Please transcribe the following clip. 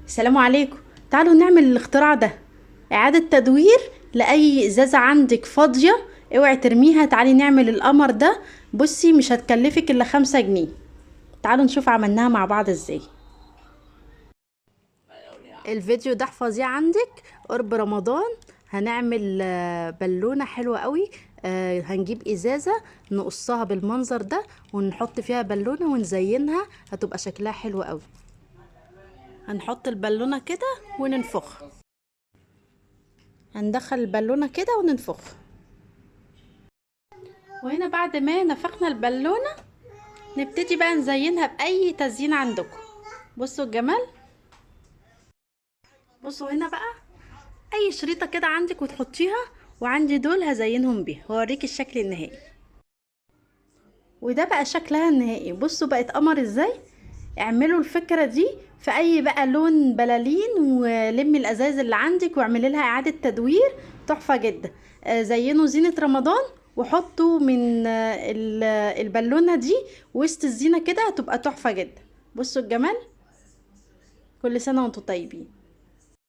السلام عليكم. تعالوا نعمل الاختراع ده، اعادة تدوير لاي ازازة عندك فاضية. اوعي ترميها. تعالي نعمل القمر ده. بصي مش هتكلفك الا 5 جنيه. تعالوا نشوف عملناها مع بعض ازاي. الفيديو ده احفظيه عندك. قرب رمضان هنعمل بالونة حلوة قوي. هنجيب ازازة نقصها بالمنظر ده ونحط فيها بالونة ونزينها، هتبقى شكلها حلو قوي. هنحط البالونة كده وننفخ. هندخل البالونة كده وننفخ. وهنا بعد ما نفخنا البالونة نبتدي بقى نزينها بأي تزيين عندكم. بصوا الجمال. بصوا هنا بقى اي شريطة كده عندك وتحطيها، وعندي دول هزينهم بيها هوريك الشكل النهائي. وده بقى شكلها النهائي. بصوا بقت قمر ازاي. اعملوا الفكرة دي في اي بقى لون بلالين، ولمي الازاز اللي عندك واعملي لها اعادة تدوير. تحفة جدا. زينوا زينة رمضان وحطوا من البالونة دي وسط الزينة كده، هتبقى تحفة جدا. بصوا الجمال. كل سنة وانتم طيبين.